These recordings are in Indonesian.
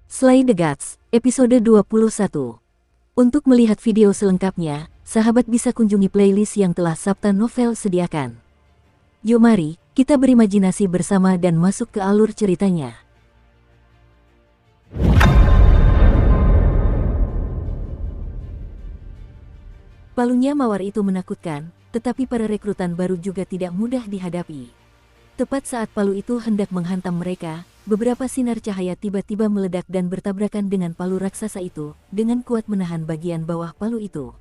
Slay the Gods, episode 21. Untuk melihat video selengkapnya, sahabat bisa kunjungi playlist yang telah Sabta Novel sediakan. Yuk mari, kita berimajinasi bersama dan masuk ke alur ceritanya. Palunya mawar itu menakutkan, tetapi para rekrutan baru juga tidak mudah dihadapi. Tepat saat palu itu hendak menghantam mereka, beberapa sinar cahaya tiba-tiba meledak dan bertabrakan dengan palu raksasa itu, dengan kuat menahan bagian bawah palu itu.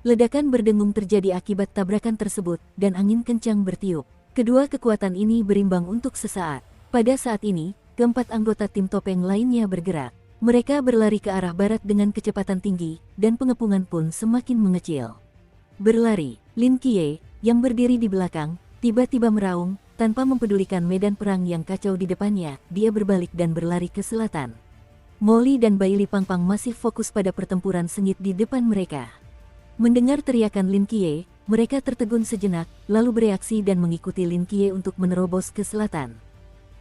Ledakan berdengung terjadi akibat tabrakan tersebut, dan angin kencang bertiup. Kedua kekuatan ini berimbang untuk sesaat. Pada saat ini, keempat anggota tim topeng lainnya bergerak. Mereka berlari ke arah barat dengan kecepatan tinggi, dan pengepungan pun semakin mengecil. Berlari, Lin Qiye, yang berdiri di belakang, tiba-tiba meraung. Tanpa mempedulikan medan perang yang kacau di depannya, dia berbalik dan berlari ke selatan. Molly dan Bailey Pangpang masih fokus pada pertempuran sengit di depan mereka. Mendengar teriakan Lin Qiye, mereka tertegun sejenak, lalu bereaksi dan mengikuti Lin Qiye untuk menerobos ke selatan.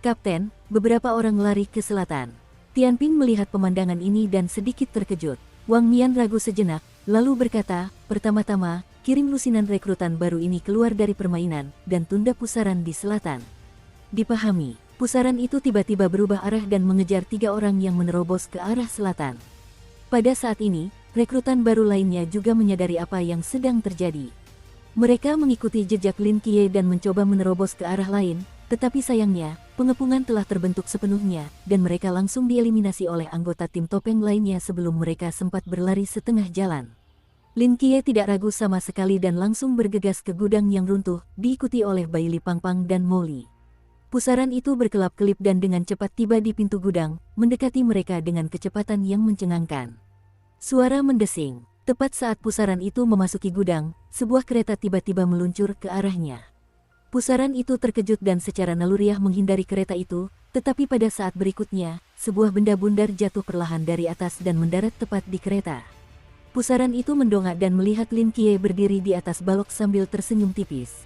Kapten, beberapa orang lari ke selatan. Tianping melihat pemandangan ini dan sedikit terkejut. Wang Mian ragu sejenak, lalu berkata, pertama-tama, kirim lusinan rekrutan baru ini keluar dari permainan, dan tunda pusaran di selatan. Dipahami, pusaran itu tiba-tiba berubah arah dan mengejar 3 orang yang menerobos ke arah selatan. Pada saat ini, rekrutan baru lainnya juga menyadari apa yang sedang terjadi. Mereka mengikuti jejak Lin Qiye dan mencoba menerobos ke arah lain, tetapi sayangnya, pengepungan telah terbentuk sepenuhnya, dan mereka langsung dieliminasi oleh anggota tim topeng lainnya sebelum mereka sempat berlari setengah jalan. Lin Qiye tidak ragu sama sekali dan langsung bergegas ke gudang yang runtuh, diikuti oleh Bailey Pangpang dan Molly. Pusaran itu berkelap-kelip dan dengan cepat tiba di pintu gudang, mendekati mereka dengan kecepatan yang mencengangkan. Suara mendesing. Tepat saat pusaran itu memasuki gudang, sebuah kereta tiba-tiba meluncur ke arahnya. Pusaran itu terkejut dan secara naluriah menghindari kereta itu, tetapi pada saat berikutnya, sebuah benda bundar jatuh perlahan dari atas dan mendarat tepat di kereta. Pusaran itu mendongak dan melihat Lin Qiye berdiri di atas balok sambil tersenyum tipis.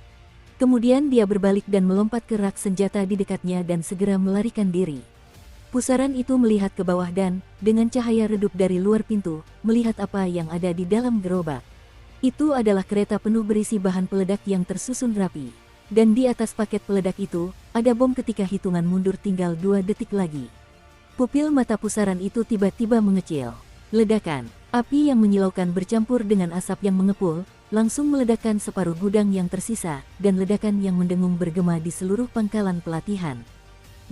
Kemudian dia berbalik dan melompat ke rak senjata di dekatnya dan segera melarikan diri. Pusaran itu melihat ke bawah dan, dengan cahaya redup dari luar pintu, melihat apa yang ada di dalam gerobak. Itu adalah kereta penuh berisi bahan peledak yang tersusun rapi. Dan di atas paket peledak itu, ada bom ketika hitungan mundur tinggal 2 detik lagi. Pupil mata pusaran itu tiba-tiba mengecil. Ledakan. Api yang menyilaukan bercampur dengan asap yang mengepul, langsung meledakkan separuh gudang yang tersisa, dan ledakan yang mendengung bergema di seluruh pangkalan pelatihan.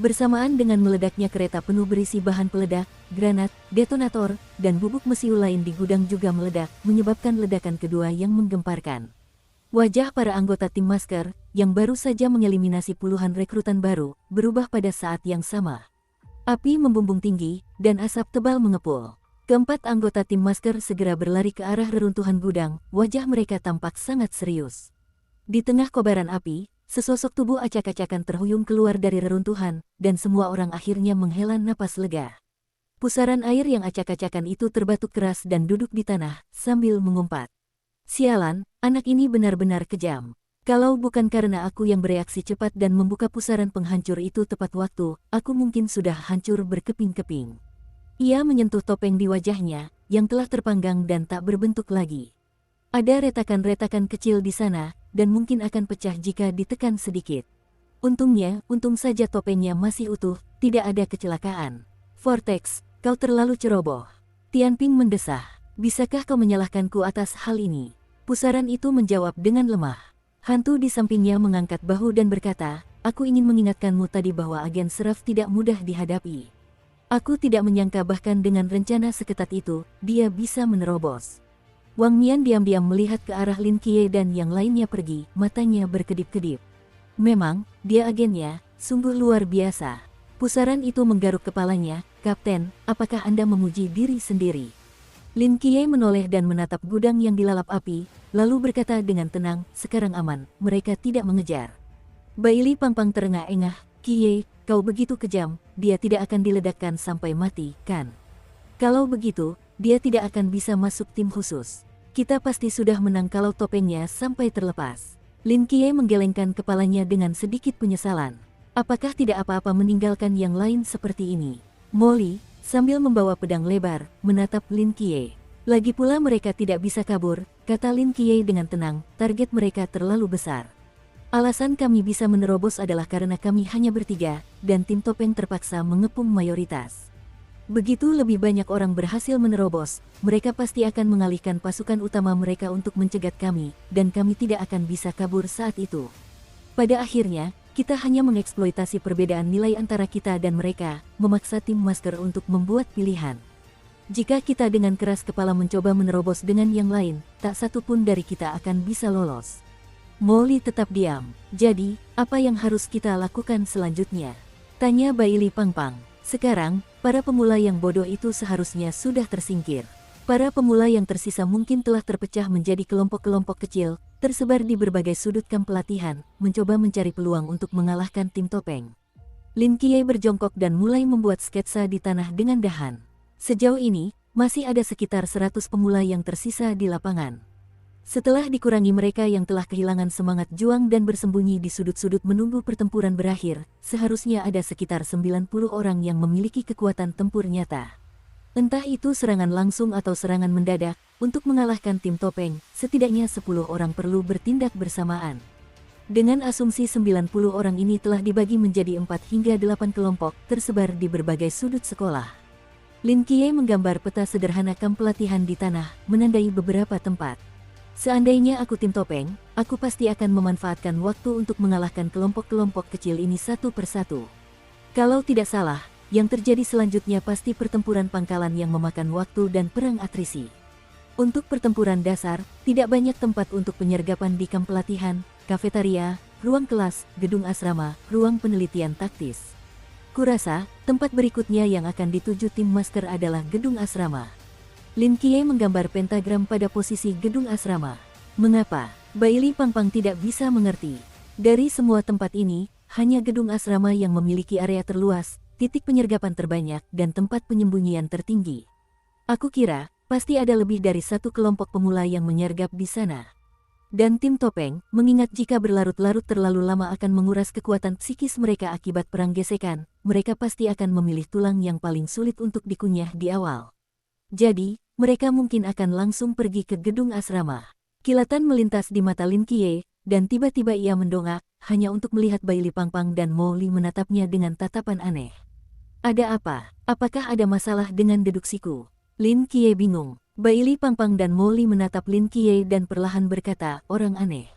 Bersamaan dengan meledaknya kereta penuh berisi bahan peledak, granat, detonator, dan bubuk mesiu lain di gudang juga meledak, menyebabkan ledakan kedua yang menggemparkan. Wajah para anggota tim masker, yang baru saja mengeliminasi puluhan rekrutan baru, berubah pada saat yang sama. Api membumbung tinggi, dan asap tebal mengepul. Keempat anggota tim masker segera berlari ke arah reruntuhan gudang, wajah mereka tampak sangat serius. Di tengah kobaran api, sesosok tubuh acak-acakan terhuyung keluar dari reruntuhan, dan semua orang akhirnya menghela napas lega. Pusaran air yang acak-acakan itu terbatuk keras dan duduk di tanah, sambil mengumpat. Sialan, anak ini benar-benar kejam. Kalau bukan karena aku yang bereaksi cepat dan membuka pusaran penghancur itu tepat waktu, aku mungkin sudah hancur berkeping-keping. Ia menyentuh topeng di wajahnya, yang telah terpanggang dan tak berbentuk lagi. Ada retakan-retakan kecil di sana, dan mungkin akan pecah jika ditekan sedikit. Untung saja topengnya masih utuh, tidak ada kecelakaan. Vortex, kau terlalu ceroboh. Tianping mendesah. Bisakah kau menyalahkanku atas hal ini? Pusaran itu menjawab dengan lemah. Hantu di sampingnya mengangkat bahu dan berkata, aku ingin mengingatkanmu tadi bahwa agen Seraph tidak mudah dihadapi. Aku tidak menyangka bahkan dengan rencana seketat itu, dia bisa menerobos. Wang Mian diam-diam melihat ke arah Lin Qiye dan yang lainnya pergi, matanya berkedip-kedip. Memang, dia agennya, sungguh luar biasa. Pusaran itu menggaruk kepalanya, Kapten, apakah Anda memuji diri sendiri? Lin Qiye menoleh dan menatap gudang yang dilalap api, lalu berkata dengan tenang, sekarang aman, mereka tidak mengejar. Bailey Pangpang terengah-engah, Qiye, kau begitu kejam, dia tidak akan diledakkan sampai mati, kan? Kalau begitu, dia tidak akan bisa masuk tim khusus. Kita pasti sudah menang kalau topengnya sampai terlepas. Lin Qiye menggelengkan kepalanya dengan sedikit penyesalan. Apakah tidak apa-apa meninggalkan yang lain seperti ini? Molly, sambil membawa pedang lebar, menatap Lin Qiye. Lagi pula mereka tidak bisa kabur, kata Lin Qiye dengan tenang, target mereka terlalu besar. Alasan kami bisa menerobos adalah karena kami hanya bertiga, dan tim topeng terpaksa mengepung mayoritas. Begitu lebih banyak orang berhasil menerobos, mereka pasti akan mengalihkan pasukan utama mereka untuk mencegat kami, dan kami tidak akan bisa kabur saat itu. Pada akhirnya, kita hanya mengeksploitasi perbedaan nilai antara kita dan mereka, memaksa tim masker untuk membuat pilihan. Jika kita dengan keras kepala mencoba menerobos dengan yang lain, tak satu pun dari kita akan bisa lolos. Molly tetap diam. Jadi, apa yang harus kita lakukan selanjutnya? Tanya Baili Pangpang. Sekarang, para pemula yang bodoh itu seharusnya sudah tersingkir. Para pemula yang tersisa mungkin telah terpecah menjadi kelompok-kelompok kecil, tersebar di berbagai sudut kamp pelatihan, mencoba mencari peluang untuk mengalahkan tim topeng. Lin Qiye berjongkok dan mulai membuat sketsa di tanah dengan dahan. Sejauh ini, masih ada sekitar 100 pemula yang tersisa di lapangan. Setelah dikurangi mereka yang telah kehilangan semangat juang dan bersembunyi di sudut-sudut menunggu pertempuran berakhir, seharusnya ada sekitar 90 orang yang memiliki kekuatan tempur nyata. Entah itu serangan langsung atau serangan mendadak, untuk mengalahkan tim topeng, setidaknya 10 orang perlu bertindak bersamaan. Dengan asumsi 90 orang ini telah dibagi menjadi 4 hingga 8 kelompok, tersebar di berbagai sudut sekolah. Lin Qiye menggambar peta sederhana kamp pelatihan di tanah, menandai beberapa tempat. Seandainya aku tim topeng, aku pasti akan memanfaatkan waktu untuk mengalahkan kelompok-kelompok kecil ini satu persatu. Kalau tidak salah, yang terjadi selanjutnya pasti pertempuran pangkalan yang memakan waktu dan perang atrisi. Untuk pertempuran dasar, tidak banyak tempat untuk penyergapan di kamp pelatihan, kafetaria, ruang kelas, gedung asrama, ruang penelitian taktis. Kurasa, tempat berikutnya yang akan dituju tim masker adalah gedung asrama. Lin Qiye menggambar pentagram pada posisi gedung asrama. Mengapa? Baili Pangpang tidak bisa mengerti. Dari semua tempat ini, hanya gedung asrama yang memiliki area terluas, titik penyergapan terbanyak, dan tempat penyembunyian tertinggi. Aku kira, pasti ada lebih dari satu kelompok pemula yang menyergap di sana. Dan tim topeng, mengingat jika berlarut-larut terlalu lama akan menguras kekuatan psikis mereka akibat perang gesekan, mereka pasti akan memilih tulang yang paling sulit untuk dikunyah di awal. Jadi, mereka mungkin akan langsung pergi ke gedung asrama. Kilatan melintas di mata Lin Qiye, dan tiba-tiba ia mendongak, hanya untuk melihat Baili Pangpang dan Molly menatapnya dengan tatapan aneh. Ada apa? Apakah ada masalah dengan deduksiku? Lin Qiye bingung. Baili Pangpang dan Molly menatap Lin Qiye dan perlahan berkata, orang aneh.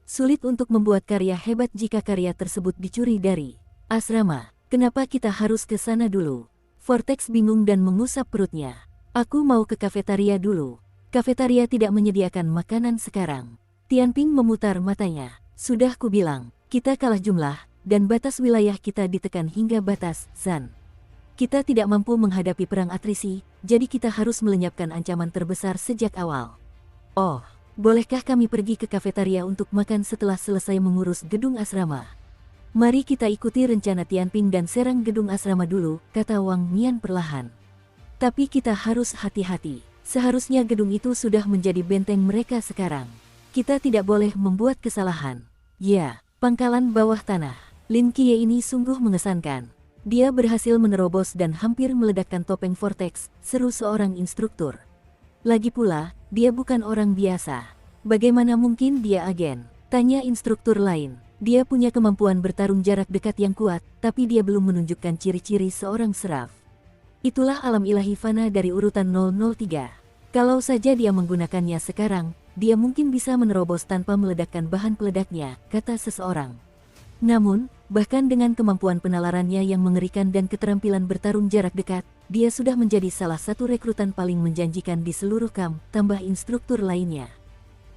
Sulit untuk membuat karya hebat jika karya tersebut dicuri dari asrama. Kenapa kita harus ke sana dulu? Vortex bingung dan mengusap perutnya. Aku mau ke kafetaria dulu. Kafetaria tidak menyediakan makanan sekarang. Tianping memutar matanya. Sudah kubilang, kita kalah jumlah, dan batas wilayah kita ditekan hingga batas Zan. Kita tidak mampu menghadapi perang atrisi, jadi kita harus melenyapkan ancaman terbesar sejak awal. Oh, bolehkah kami pergi ke kafetaria untuk makan setelah selesai mengurus gedung asrama? Mari kita ikuti rencana Tianping dan serang gedung asrama dulu, kata Wang Mian perlahan. Tapi kita harus hati-hati. Seharusnya gedung itu sudah menjadi benteng mereka sekarang. Kita tidak boleh membuat kesalahan. Ya, pangkalan bawah tanah. Lin Qiye ini sungguh mengesankan. Dia berhasil menerobos dan hampir meledakkan topeng vortex, seru seorang instruktur. Lagi pula, dia bukan orang biasa. Bagaimana mungkin dia agen? Tanya instruktur lain. Dia punya kemampuan bertarung jarak dekat yang kuat, tapi dia belum menunjukkan ciri-ciri seorang seraf. Itulah alam ilahi fana dari urutan 003. Kalau saja dia menggunakannya sekarang, dia mungkin bisa menerobos tanpa meledakkan bahan peledaknya, kata seseorang. Namun, bahkan dengan kemampuan penalarannya yang mengerikan dan keterampilan bertarung jarak dekat, dia sudah menjadi salah satu rekrutan paling menjanjikan di seluruh kamp, tambah instruktur lainnya.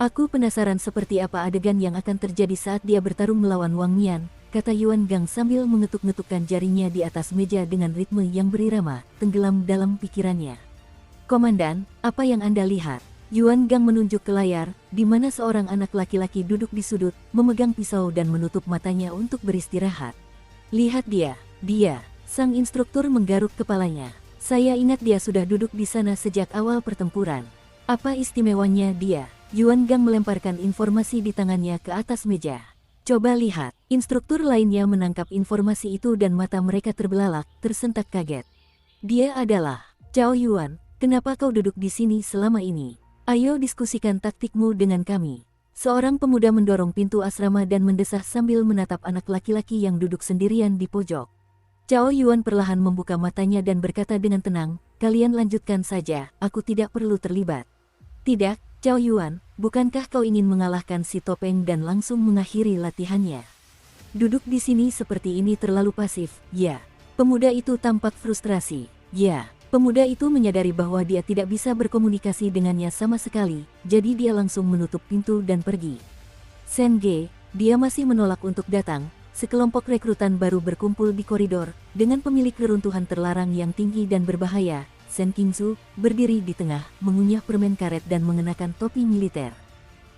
Aku penasaran seperti apa adegan yang akan terjadi saat dia bertarung melawan Wang Mian, kata Yuan Gang sambil mengetuk-ngetukkan jarinya di atas meja dengan ritme yang berirama, tenggelam dalam pikirannya. Komandan, apa yang Anda lihat? Yuan Gang menunjuk ke layar, di mana seorang anak laki-laki duduk di sudut, memegang pisau dan menutup matanya untuk beristirahat. Lihat dia. Sang instruktur menggaruk kepalanya. Saya ingat dia sudah duduk di sana sejak awal pertempuran. Apa istimewanya dia? Yuan Gang melemparkan informasi di tangannya ke atas meja. Coba lihat, instruktur lainnya menangkap informasi itu dan mata mereka terbelalak, tersentak kaget. Dia adalah Cao Yuan. Kenapa kau duduk di sini selama ini? Ayo diskusikan taktikmu dengan kami. Seorang pemuda mendorong pintu asrama dan mendesah sambil menatap anak laki-laki yang duduk sendirian di pojok. Cao Yuan perlahan membuka matanya dan berkata dengan tenang, kalian lanjutkan saja, aku tidak perlu terlibat. Tidak, Cao Yuan, bukankah kau ingin mengalahkan si topeng dan langsung mengakhiri latihannya? Duduk di sini seperti ini terlalu pasif, ya. Pemuda itu tampak frustrasi, ya. Pemuda itu menyadari bahwa dia tidak bisa berkomunikasi dengannya sama sekali, jadi dia langsung menutup pintu dan pergi. Sen Ge, dia masih menolak untuk datang. Sekelompok rekrutan baru berkumpul di koridor, dengan pemilik reruntuhan terlarang yang tinggi dan berbahaya, Sen Qingzu, berdiri di tengah, mengunyah permen karet dan mengenakan topi militer.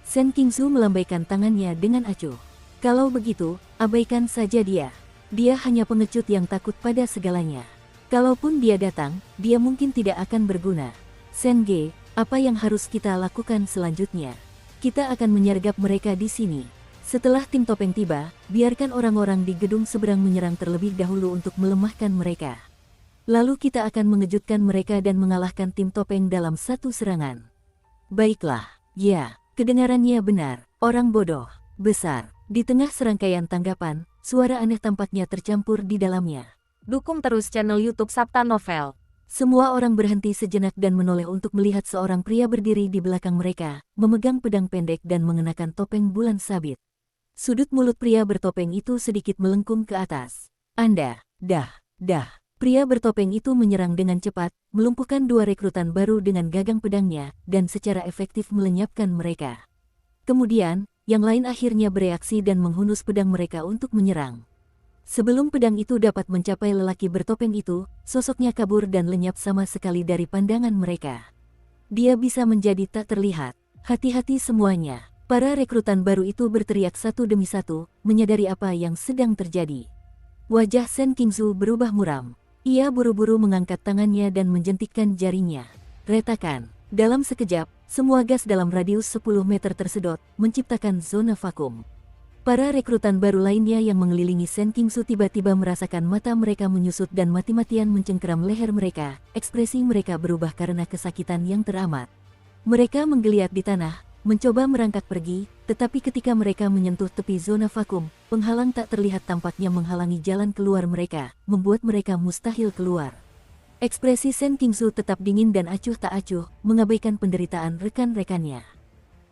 Sen Qingzu melambaikan tangannya dengan acuh. Kalau begitu, abaikan saja dia. Dia hanya pengecut yang takut pada segalanya. Kalaupun dia datang, dia mungkin tidak akan berguna. Sen Ge, apa yang harus kita lakukan selanjutnya? Kita akan menyergap mereka di sini. Setelah tim topeng tiba, biarkan orang-orang di gedung seberang menyerang terlebih dahulu untuk melemahkan mereka. Lalu kita akan mengejutkan mereka dan mengalahkan tim topeng dalam satu serangan. Baiklah, ya, kedengarannya benar, orang bodoh, besar. Di tengah serangkaian tanggapan, suara aneh tampaknya tercampur di dalamnya. Dukung terus channel YouTube Sabta Novel. Semua orang berhenti sejenak dan menoleh untuk melihat seorang pria berdiri di belakang mereka, memegang pedang pendek dan mengenakan topeng bulan sabit. Sudut mulut pria bertopeng itu sedikit melengkung ke atas. Anda, dah. Pria bertopeng itu menyerang dengan cepat, melumpuhkan dua rekrutan baru dengan gagang pedangnya, dan secara efektif melenyapkan mereka. Kemudian, yang lain akhirnya bereaksi dan menghunus pedang mereka untuk menyerang. Sebelum pedang itu dapat mencapai lelaki bertopeng itu, sosoknya kabur dan lenyap sama sekali dari pandangan mereka. Dia bisa menjadi tak terlihat. Hati-hati semuanya. Para rekrutan baru itu berteriak satu demi satu, menyadari apa yang sedang terjadi. Wajah Sen Qingzu berubah muram. Ia buru-buru mengangkat tangannya dan menjentikkan jarinya. Retakan. Dalam sekejap, semua gas dalam radius 10 meter tersedot, menciptakan zona vakum. Para rekrutan baru lainnya yang mengelilingi Sen Qingzu tiba-tiba merasakan mata mereka menyusut dan mati-matian mencengkeram leher mereka. Ekspresi mereka berubah karena kesakitan yang teramat. Mereka menggeliat di tanah, mencoba merangkak pergi, tetapi ketika mereka menyentuh tepi zona vakum, penghalang tak terlihat tampaknya menghalangi jalan keluar mereka, membuat mereka mustahil keluar. Ekspresi Sen Qingzu tetap dingin dan acuh tak acuh, mengabaikan penderitaan rekan-rekannya.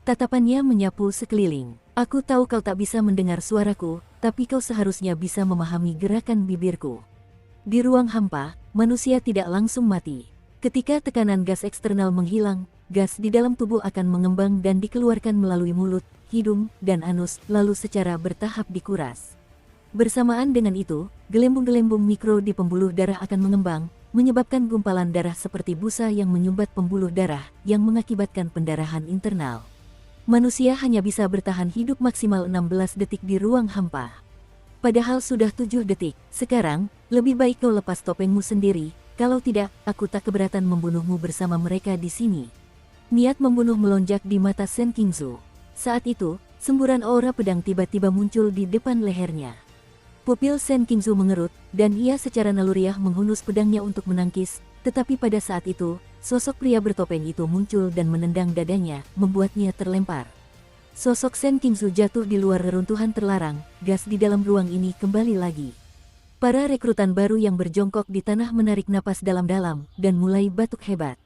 Tatapannya menyapu sekeliling. Aku tahu kau tak bisa mendengar suaraku, tapi kau seharusnya bisa memahami gerakan bibirku. Di ruang hampa, manusia tidak langsung mati. Ketika tekanan gas eksternal menghilang, gas di dalam tubuh akan mengembang dan dikeluarkan melalui mulut, hidung, dan anus, lalu secara bertahap dikuras. Bersamaan dengan itu, gelembung-gelembung mikro di pembuluh darah akan mengembang, menyebabkan gumpalan darah seperti busa yang menyumbat pembuluh darah, yang mengakibatkan pendarahan internal. Manusia hanya bisa bertahan hidup maksimal 16 detik di ruang hampa. Padahal sudah 7 detik. Sekarang, lebih baik kau lepas topengmu sendiri, kalau tidak, aku tak keberatan membunuhmu bersama mereka di sini. Niat membunuh melonjak di mata Sen Qingzu. Saat itu, semburan aura pedang tiba-tiba muncul di depan lehernya. Pupil Sen Qingzu mengerut, dan ia secara naluriah menghunus pedangnya untuk menangkis, tetapi pada saat itu, sosok pria bertopeng itu muncul dan menendang dadanya, membuatnya terlempar. Sosok Sen Qingzu jatuh di luar reruntuhan terlarang, gas di dalam ruang ini kembali lagi. Para rekrutan baru yang berjongkok di tanah menarik napas dalam-dalam, dan mulai batuk hebat.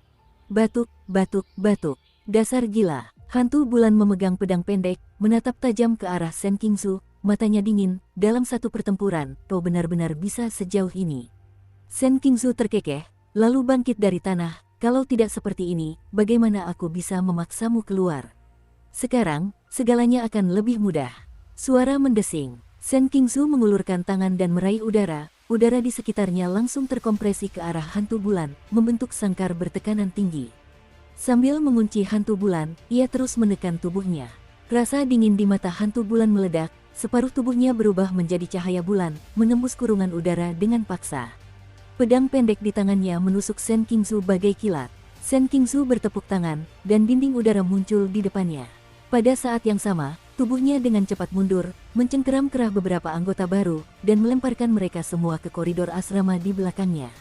Batuk, batuk, batuk. Dasar gila. Hantu bulan memegang pedang pendek, menatap tajam ke arah Sen Qingzu, matanya dingin. Dalam satu pertempuran, kau benar-benar bisa sejauh ini. Sen Qingzu terkekeh, lalu bangkit dari tanah. Kalau tidak seperti ini, bagaimana aku bisa memaksamu keluar? Sekarang, segalanya akan lebih mudah. Suara mendesing. Sen Qingzu mengulurkan tangan dan meraih udara. Udara di sekitarnya langsung terkompresi ke arah hantu bulan, membentuk sangkar bertekanan tinggi. Sambil mengunci hantu bulan, ia terus menekan tubuhnya. Rasa dingin di mata hantu bulan meledak, separuh tubuhnya berubah menjadi cahaya bulan, menembus kurungan udara dengan paksa. Pedang pendek di tangannya menusuk Sen Qingzu bagai kilat. Sen Qingzu bertepuk tangan, dan dinding udara muncul di depannya. Pada saat yang sama, tubuhnya dengan cepat mundur, mencengkeram kerah beberapa anggota baru, dan melemparkan mereka semua ke koridor asrama di belakangnya.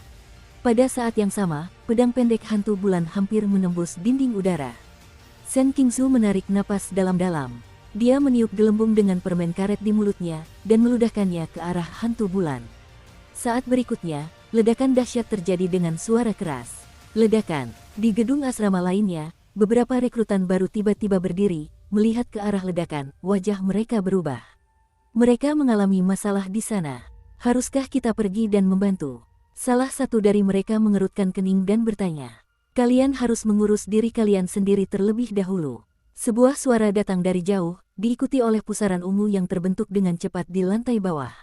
Pada saat yang sama, pedang pendek hantu bulan hampir menembus dinding udara. Sen Qingzu menarik napas dalam-dalam. Dia meniup gelembung dengan permen karet di mulutnya dan meludahkannya ke arah hantu bulan. Saat berikutnya, ledakan dahsyat terjadi dengan suara keras. Ledakan. Di gedung asrama lainnya, beberapa rekrutan baru tiba-tiba berdiri, melihat ke arah ledakan, wajah mereka berubah. Mereka mengalami masalah di sana. Haruskah kita pergi dan membantu? Salah satu dari mereka mengerutkan kening dan bertanya. Kalian harus mengurus diri kalian sendiri terlebih dahulu. Sebuah suara datang dari jauh, diikuti oleh pusaran ungu yang terbentuk dengan cepat di lantai bawah.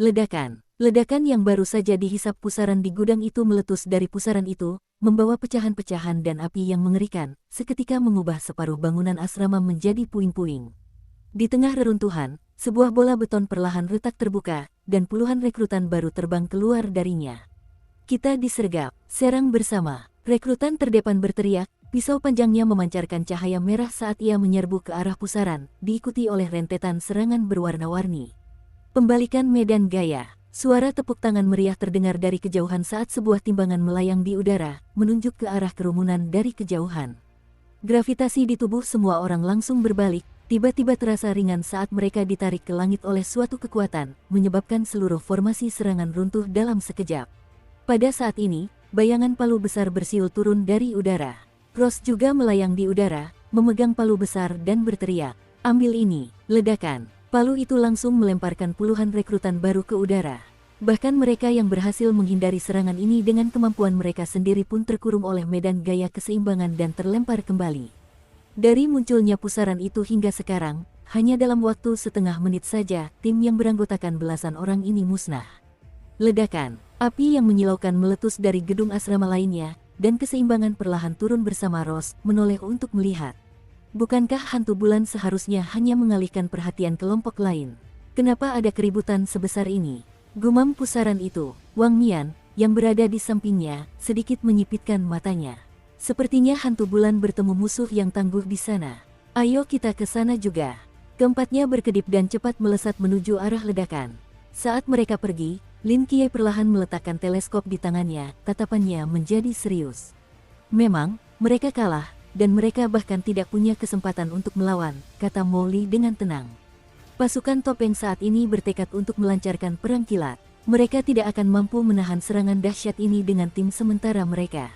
Ledakan. Ledakan yang baru saja dihisap pusaran di gudang itu meletus dari pusaran itu, membawa pecahan-pecahan dan api yang mengerikan, seketika mengubah separuh bangunan asrama menjadi puing-puing. Di tengah reruntuhan, sebuah bola beton perlahan retak terbuka, dan puluhan rekrutan baru terbang keluar darinya. Kita disergap, serang bersama. Rekrutan terdepan berteriak, pisau panjangnya memancarkan cahaya merah saat ia menyerbu ke arah pusaran, diikuti oleh rentetan serangan berwarna-warni. Pembalikan medan gaya. Suara tepuk tangan meriah terdengar dari kejauhan saat sebuah timbangan melayang di udara, menunjuk ke arah kerumunan dari kejauhan. Gravitasi di tubuh semua orang langsung berbalik, tiba-tiba terasa ringan saat mereka ditarik ke langit oleh suatu kekuatan, menyebabkan seluruh formasi serangan runtuh dalam sekejap. Pada saat ini, bayangan palu besar bersiul turun dari udara. Ross juga melayang di udara, memegang palu besar dan berteriak, "Ambil ini!" Ledakan. Palu itu langsung melemparkan puluhan rekrutan baru ke udara. Bahkan mereka yang berhasil menghindari serangan ini dengan kemampuan mereka sendiri pun terkurung oleh medan gaya keseimbangan dan terlempar kembali. Dari munculnya pusaran itu hingga sekarang, hanya dalam waktu setengah menit saja, tim yang beranggotakan belasan orang ini musnah. Ledakan. Api yang menyilaukan meletus dari gedung asrama lainnya, dan keseimbangan perlahan turun bersama Ross, menoleh untuk melihat. Bukankah hantu bulan seharusnya hanya mengalihkan perhatian kelompok lain? Kenapa ada keributan sebesar ini? Gumam pusaran itu. Wang Mian, yang berada di sampingnya, sedikit menyipitkan matanya. Sepertinya hantu bulan bertemu musuh yang tangguh di sana. Ayo kita ke sana juga. Keempatnya berkedip dan cepat melesat menuju arah ledakan. Saat mereka pergi, Lin Qiye perlahan meletakkan teleskop di tangannya, tatapannya menjadi serius. Memang, mereka kalah, dan mereka bahkan tidak punya kesempatan untuk melawan, kata Molly dengan tenang. Pasukan topeng saat ini bertekad untuk melancarkan perang kilat. Mereka tidak akan mampu menahan serangan dahsyat ini dengan tim sementara mereka.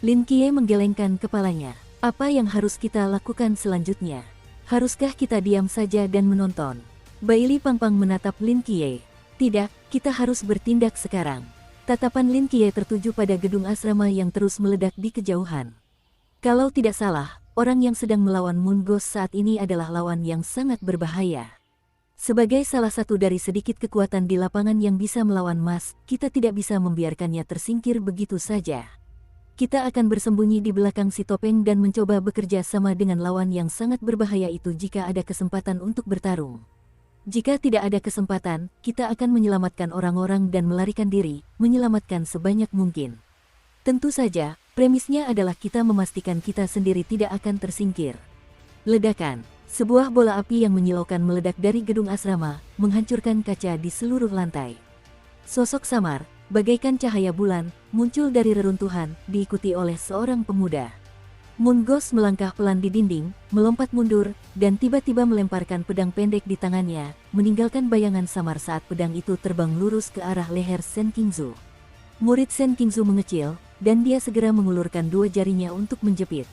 Lin Qiye menggelengkan kepalanya. Apa yang harus kita lakukan selanjutnya? Haruskah kita diam saja dan menonton? Baili Pangpang menatap Lin Qiye. Tidak, kita harus bertindak sekarang. Tatapan Lin Qiye tertuju pada gedung asrama yang terus meledak di kejauhan. Kalau tidak salah, orang yang sedang melawan Moon Ghost saat ini adalah lawan yang sangat berbahaya. Sebagai salah satu dari sedikit kekuatan di lapangan yang bisa melawan Mas, kita tidak bisa membiarkannya tersingkir begitu saja. Kita akan bersembunyi di belakang si topeng dan mencoba bekerja sama dengan lawan yang sangat berbahaya itu jika ada kesempatan untuk bertarung. Jika tidak ada kesempatan, kita akan menyelamatkan orang-orang dan melarikan diri, menyelamatkan sebanyak mungkin. Tentu saja, premisnya adalah kita memastikan kita sendiri tidak akan tersingkir. Ledakan. Sebuah bola api yang menyilaukan meledak dari gedung asrama, menghancurkan kaca di seluruh lantai. Sosok samar, bagaikan cahaya bulan, muncul dari reruntuhan, diikuti oleh seorang pemuda. Moon Ghost melangkah pelan di dinding, melompat mundur, dan tiba-tiba melemparkan pedang pendek di tangannya, meninggalkan bayangan samar saat pedang itu terbang lurus ke arah leher Sen Qingzu. Murid Sen Qingzu mengecil, dan dia segera mengulurkan dua jarinya untuk menjepit.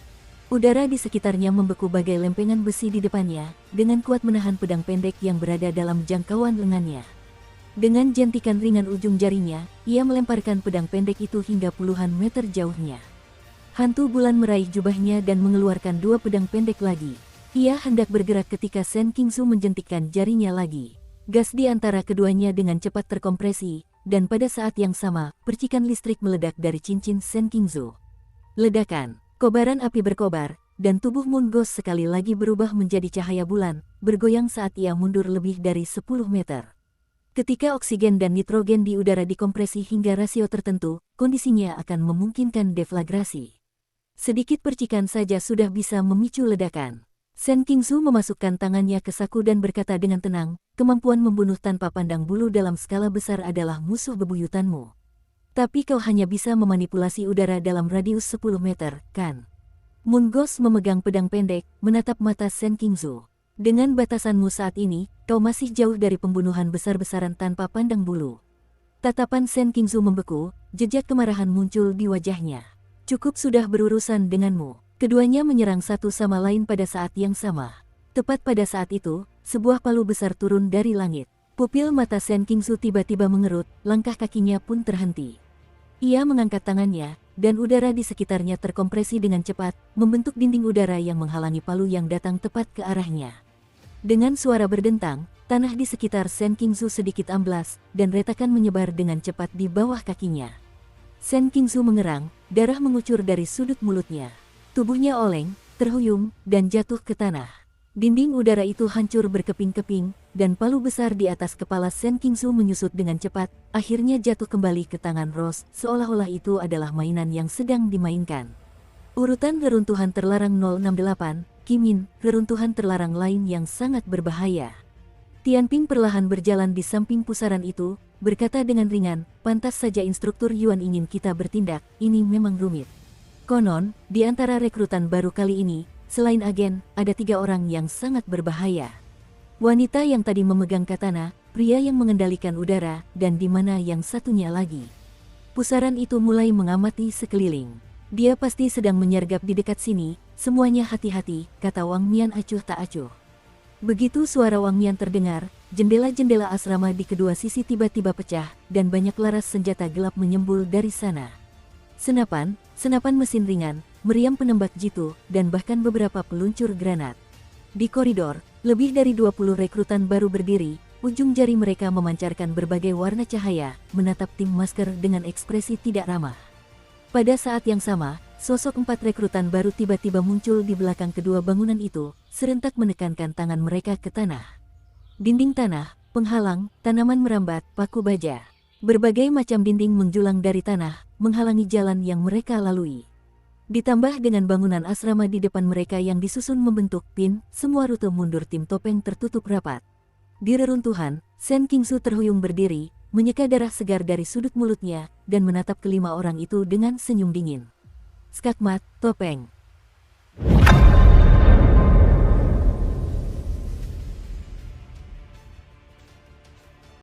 Udara di sekitarnya membeku bagai lempengan besi di depannya, dengan kuat menahan pedang pendek yang berada dalam jangkauan lengannya. Dengan jentikan ringan ujung jarinya, ia melemparkan pedang pendek itu hingga puluhan meter jauhnya. Hantu bulan meraih jubahnya dan mengeluarkan dua pedang pendek lagi. Ia hendak bergerak ketika Sen Qingzu menjentikkan jarinya lagi. Gas di antara keduanya dengan cepat terkompresi, dan pada saat yang sama, percikan listrik meledak dari cincin Sen Qingzu. Ledakan. Kobaran api berkobar, dan tubuh Moon Ghost sekali lagi berubah menjadi cahaya bulan, bergoyang saat ia mundur lebih dari 10 meter. Ketika oksigen dan nitrogen di udara dikompresi hingga rasio tertentu, kondisinya akan memungkinkan deflagrasi. Sedikit percikan saja sudah bisa memicu ledakan. Sen Qingzu memasukkan tangannya ke saku dan berkata dengan tenang, kemampuan membunuh tanpa pandang bulu dalam skala besar adalah musuh bebuyutanmu. Tapi kau hanya bisa memanipulasi udara dalam radius 10 meter, kan? Moon Ghost memegang pedang pendek, menatap mata Shen Qingzu. Dengan batasanmu saat ini, kau masih jauh dari pembunuhan besar-besaran tanpa pandang bulu. Tatapan Shen Qingzu membeku, jejak kemarahan muncul di wajahnya. Cukup sudah berurusan denganmu. Keduanya menyerang satu sama lain pada saat yang sama. Tepat pada saat itu, sebuah palu besar turun dari langit. Pupil mata Shen Qingzu tiba-tiba mengerut, langkah kakinya pun terhenti. Ia mengangkat tangannya, dan udara di sekitarnya terkompresi dengan cepat, membentuk dinding udara yang menghalangi palu yang datang tepat ke arahnya. Dengan suara berdentang, tanah di sekitar Shen Qingzu sedikit amblas, dan retakan menyebar dengan cepat di bawah kakinya. Shen Qingzu mengerang, darah mengucur dari sudut mulutnya. Tubuhnya oleng, terhuyung, dan jatuh ke tanah. Dinding udara itu hancur berkeping-keping, dan palu besar di atas kepala Shen Qingzu menyusut dengan cepat, akhirnya jatuh kembali ke tangan Rose, seolah-olah itu adalah mainan yang sedang dimainkan. Urutan reruntuhan terlarang 068, Kimin, reruntuhan terlarang lain yang sangat berbahaya. Tianping perlahan berjalan di samping pusaran itu, berkata dengan ringan, pantas saja instruktur Yuan ingin kita bertindak, ini memang rumit. Konon, di antara rekrutan baru kali ini, selain agen, ada 3 orang yang sangat berbahaya. Wanita yang tadi memegang katana, pria yang mengendalikan udara, dan di mana yang satunya lagi. Pusaran itu mulai mengamati sekeliling. Dia pasti sedang menyergap di dekat sini, semuanya hati-hati, kata Wang Mian acuh tak acuh. Begitu suara Wang Mian terdengar, jendela-jendela asrama di kedua sisi tiba-tiba pecah, dan banyak laras senjata gelap menyembul dari sana. Senapan mesin ringan, meriam penembak jitu, dan bahkan beberapa peluncur granat. Di koridor, lebih dari 20 rekrutan baru berdiri, ujung jari mereka memancarkan berbagai warna cahaya, menatap tim masker dengan ekspresi tidak ramah. Pada saat yang sama, sosok 4 rekrutan baru tiba-tiba muncul di belakang kedua bangunan itu, serentak menekankan tangan mereka ke tanah. Dinding tanah, penghalang, tanaman merambat, paku baja. Berbagai macam dinding menjulang dari tanah, menghalangi jalan yang mereka lalui. Ditambah dengan bangunan asrama di depan mereka yang disusun membentuk pin, semua rute mundur tim topeng tertutup rapat. Di reruntuhan, Shen Qingzu terhuyung berdiri, menyeka darah segar dari sudut mulutnya, dan menatap kelima orang itu dengan senyum dingin. Skakmat, topeng.